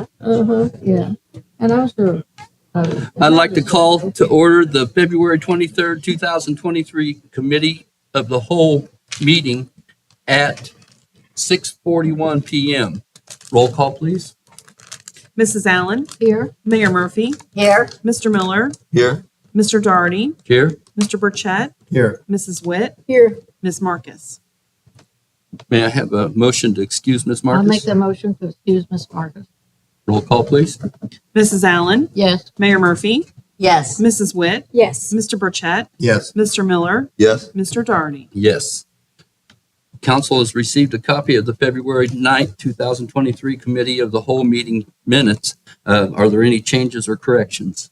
department. Yeah. And also. I'd like to call to order the February 23rd, 2023 Committee of the Whole meeting at 6:41 p.m. Roll call, please. Mrs. Allen, Here. Mayor Murphy, Here. Mr. Miller, Here. Mr. Doherty, Here. Mr. Burchett, Here. Mrs. Witt, Here. Ms. Marcus. May I have a motion to excuse Ms. I'll make Marcus? the motion to excuse Ms. Marcus. Roll call, please. Mrs. Allen, Yes. Mayor Murphy, Yes. Mrs. Witt, Yes. Mr. Burchett, Yes. Mr. Miller, Yes. Mr. Doherty. Yes. Council has received a copy of the February 9th, 2023 Committee of the Whole meeting minutes. Are there any changes or corrections?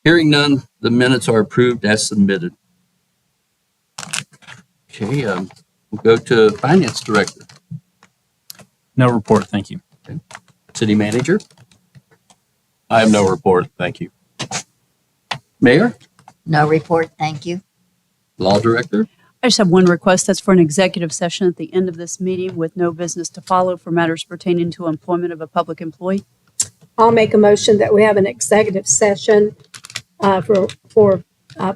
Hearing none, the minutes are approved as submitted. Okay, we'll go to Finance Director, No report, thank you. City Manager, I have no report, thank you. Mayor, No report, thank you. Law Director. I just have one request. That's for an executive session at the end of this meeting with no business to follow for matters pertaining to employment of a public employee. I'll make a motion that we have an executive session for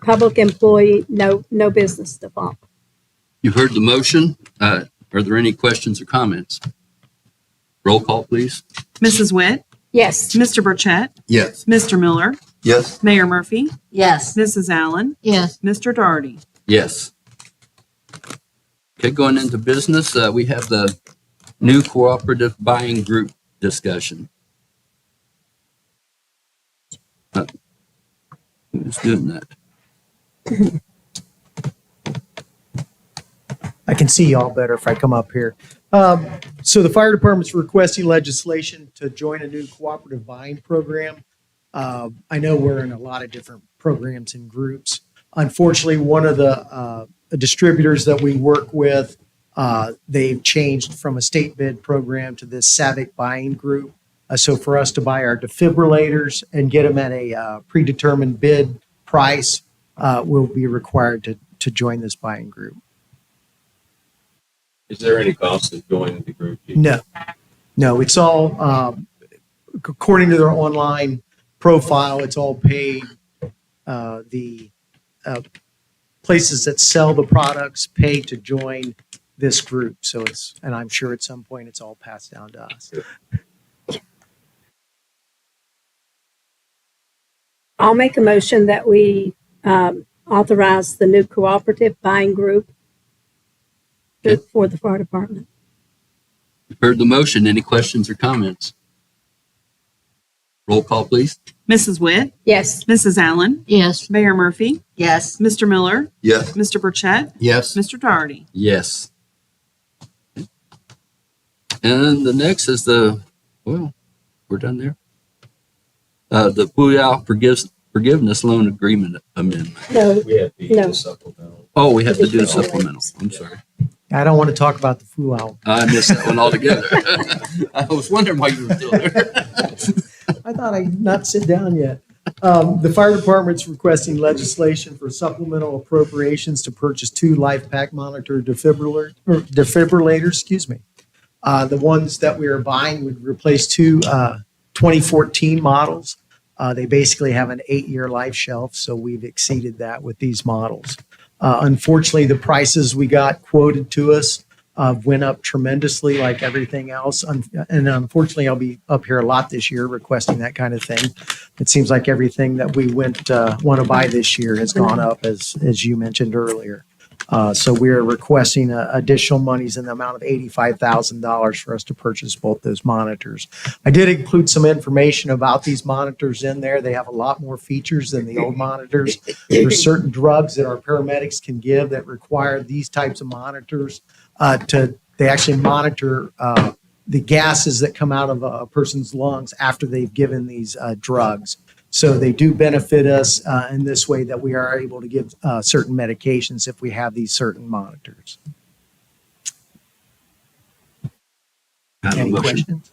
public employee, no business to follow. You've heard the motion. Are there any questions or comments? Roll call, please. Mrs. Witt, Yes. Mr. Burchett, Yes. Mr. Miller, Yes. Mayor Murphy, Yes. Mrs. Allen, Yes. Mr. Doherty. Yes. Okay, going into business, we have the new cooperative buying group discussion. Who's doing that? I can see y'all better if I come up here. So the fire department's requesting legislation to join a new cooperative buying program. I know we're in a lot of different programs and groups. Unfortunately, one of the distributors that we work with, they've changed from a state bid program to this SAVIC buying group. So for us to buy our defibrillators and get them at a predetermined bid price, we'll be required to join this buying group. Is there any cost to joining the group? No, it's all, according to their online profile, it's all paid. The places that sell the products pay to join this group. So and I'm sure at some point it's all passed down to us. I'll make a motion that we authorize the new cooperative buying group Okay. for the fire department. You've heard the motion. Any questions or comments? Roll call, please. Mrs. Witt, Yes. Mrs. Allen, Yes. Mayor Murphy, Yes. Mr. Miller, Yes. Mr. Burchett, Yes. Mr. Doherty. Yes. And the next is we're done there. The Puyallup Forgiveness Loan Agreement Amendment. No. We have No. the supplemental. Oh, we have to do a supplemental. I'm sorry. I don't want to talk about the FUAL. I missed that one altogether. I was wondering why you were still there. I thought I'd not sit down yet. The fire department's requesting legislation for supplemental appropriations to purchase 2 LifePak monitor defibrillators. Excuse me. The ones that we are buying would replace 2 2014 models. They basically have an 8-year life shelf, so we've exceeded that with these models. Unfortunately, the prices we got quoted to us went up tremendously like everything else. And unfortunately, I'll be up here a lot this year requesting that kind of thing. It seems like everything that we want to buy this year has gone up, as you mentioned earlier. So we are requesting additional monies in the amount of $85,000 for us to purchase both those monitors. I did include some information about these monitors in there. They have a lot more features than the old monitors. There's certain drugs that our paramedics can give that require these types of monitors they actually monitor the gases that come out of a person's lungs after they've given these drugs. So they do benefit us in this way that we are able to give certain medications if we have these certain monitors. Any questions?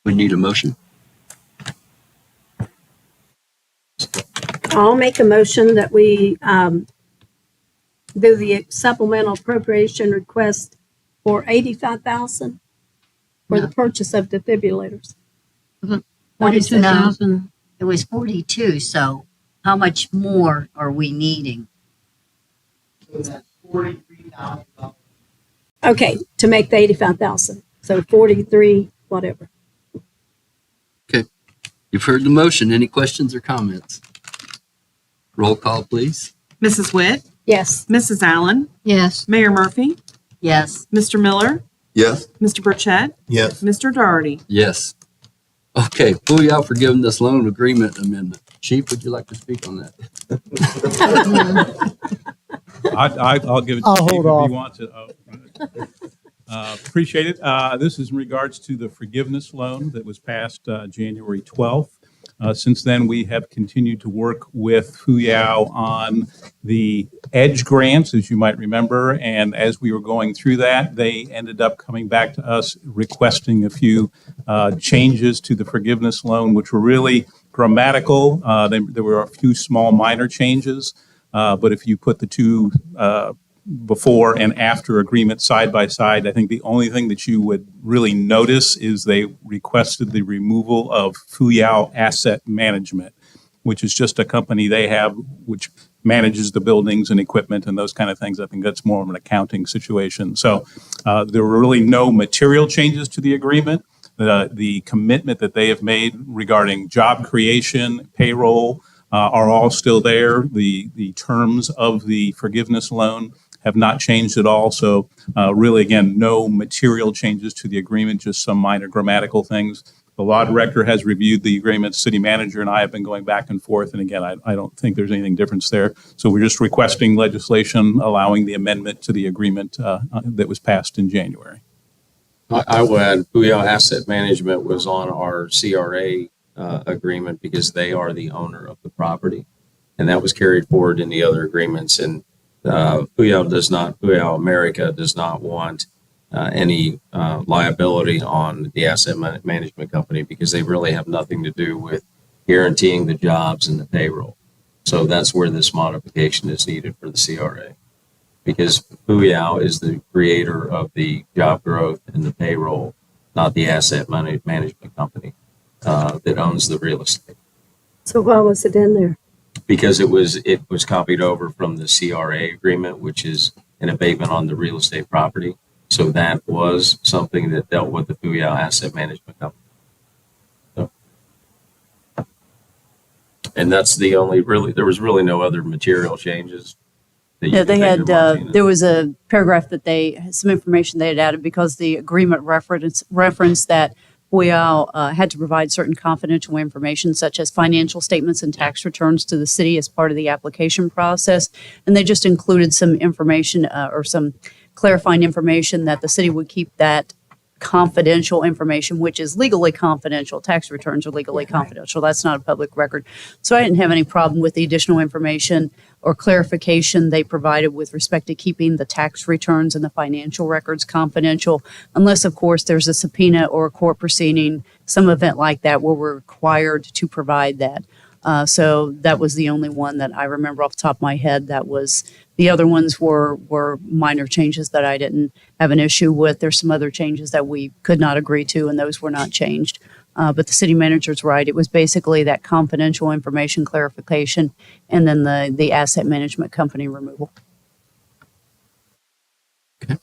We need a motion. I'll make a motion that we do the supplemental appropriation request for 85,000 for the No. purchase of defibrillators. 42,000. It was 42, so how much more are we needing? Okay, to make the 85,000. So 43, whatever. You've heard the motion. Any questions or comments? Roll call, please. Mrs. Witt, Yes. Mrs. Allen, Yes. Mayor Murphy, Yes. Mr. Miller, Yes. Mr. Burchett, Yes. Mr. Doherty. Yes. Okay, Booyah for giving this loan agreement amendment. Chief, would you like to speak on that? I'll give it to I'll Steve hold if off. he wants it. Appreciate it. This is in regards to the forgiveness loan that was passed January 12th. Since then, we have continued to work with Fuyao on the EDGE grants, as you might remember. And as we were going through that, they ended up coming back to us requesting a few changes to the forgiveness loan, which were really grammatical. There were a few small minor changes. But if you put the two before and after agreement side by side, I think the only thing that you would really notice is they requested the removal of Fuyao Asset Management, which is just a company they have which manages the buildings and equipment and those kind of things. I think that's more of an accounting situation. So there were really no material changes to the agreement. The commitment that they have made regarding job creation, payroll, are all still there. The terms of the forgiveness loan have not changed at all. So really, again, no material changes to the agreement, just some minor grammatical things. The law director has reviewed the agreement. City manager and I have been going back and forth. And again, I don't think there's anything different there. So we're just requesting legislation allowing the amendment to the agreement that was passed in January. I will add, Fuyao Asset Management was on our CRA agreement because they are the owner of the property. And that was carried forward in the other agreements. And Fuyao America does not want any liability on the asset management company because they really have nothing to do with guaranteeing the jobs and the payroll. So that's where this modification is needed for the CRA. Because Fuyao is the creator of the job growth and the payroll, not the asset management company that owns the real estate. So why was it in there? Because it was copied over from the CRA agreement, which is an abatement on the real estate property. So that was something that dealt with the Fuyao Asset Management Company. So, and that's the only there was really no other material changes. That you Yeah, could they think had, of, Martina. there was a paragraph that some information they had added because the agreement referenced that Fuyao had to provide certain confidential information such as financial statements and tax returns to the city as part of the application process. And they just included some information or some clarifying information that the city would keep that confidential information, which is legally confidential. Tax returns are legally confidential. That's not a public record. So I didn't have any problem with the additional information or clarification they provided with respect to keeping the tax returns and the financial records confidential, unless, of course, there's a subpoena or a court proceeding, some event like that where we're required to provide that. So that was the only one that I remember off the top of my head. The other ones were minor changes that I didn't have an issue with. There's some other changes that we could not agree to, and those were not changed. But the city manager's right. It was basically that confidential information clarification and then the asset management company removal. Do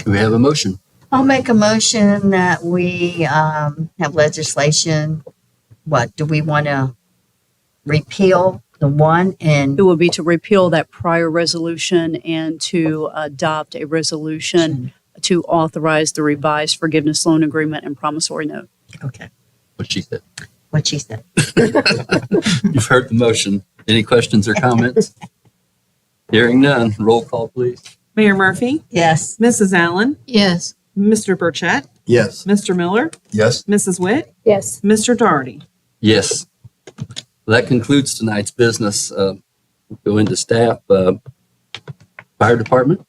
we have a motion? I'll make a motion that we have legislation. What, do we want to repeal the one and It will be to repeal that prior resolution and to adopt a resolution to authorize the revised forgiveness loan agreement and promissory note. okay, What she said. what she said. You've heard the motion. Any questions or comments? Hearing none. Roll call, please. Mayor Murphy, Yes. Mrs. Allen, Yes. Mr. Burchett, Yes. Mr. Miller, Yes. Mrs. Witt, Yes. Mr. Doherty. Yes. That concludes tonight's business. We'll go into staff. Fire department.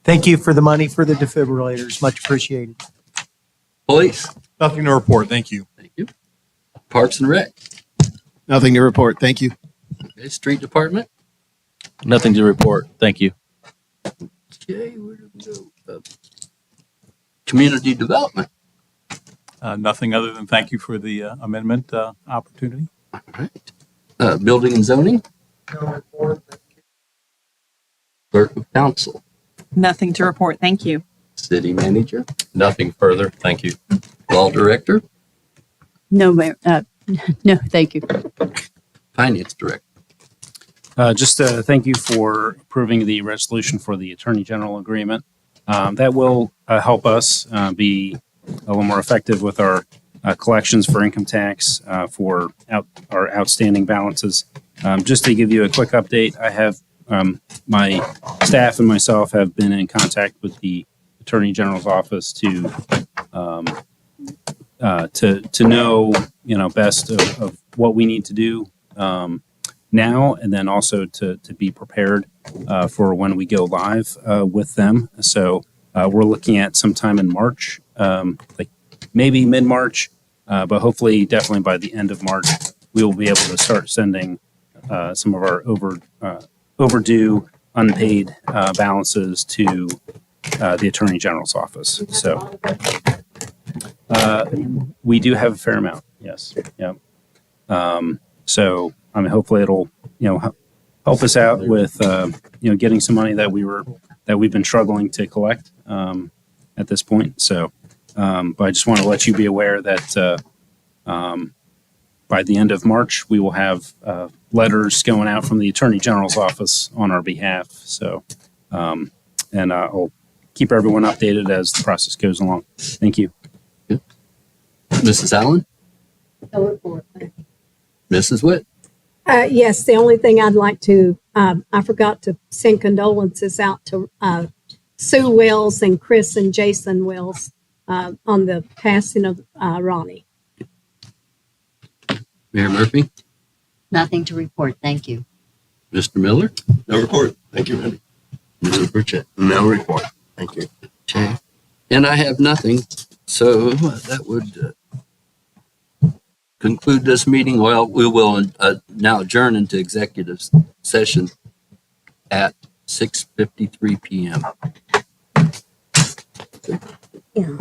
Thank you for the money for the defibrillators. Much appreciated. Police. Nothing to report. Thank you. Thank you. Parks and Rec. Nothing to report. Thank you. Okay. Street department. Nothing to report. Thank you. Okay, where did we go? Community development. Nothing other than thank you for the amendment opportunity. All right. Building and zoning. Clerk of council. Nothing to report. Thank you. City manager. Nothing further. Thank you. Law director. No, Mayor, no, thank you. Finance director. Just thank you for approving the resolution for the Attorney General agreement. That will help us be a little more effective with our collections for income tax for our outstanding balances. Just to give you a quick update, I have my staff and myself have been in contact with the Attorney General's office to know, best of what we need to do now, and then also to be prepared for when we go live with them. So we're looking at sometime in March, like maybe mid-March, but hopefully definitely by the end of March, we will be able to start sending some of our overdue unpaid balances to the Attorney General's office. So we do have a fair amount. Yes. Yeah. So I mean, hopefully it'll help us out with getting some money that we've been struggling to collect at this point. So, but I just want to let you be aware that by the end of March we will have letters going out from the Attorney General's office on our behalf. So, and I'll keep everyone updated as the process goes along. Thank you. Mrs. Allen. No report. Thank you. Mrs. Witt. Yes, the only thing I'd like to, I forgot to send condolences out to Sue Wells and Chris and Jason Wells on the passing of Ronnie. Mayor Murphy. Nothing to report. Thank you. Mr. Miller. No report. Thank you, Randy. Mr. Burchett. No report. Thank you. Okay. And I have nothing. So that would conclude this meeting. Well, we will now adjourn into executive session at 6:53 p.m. Yeah.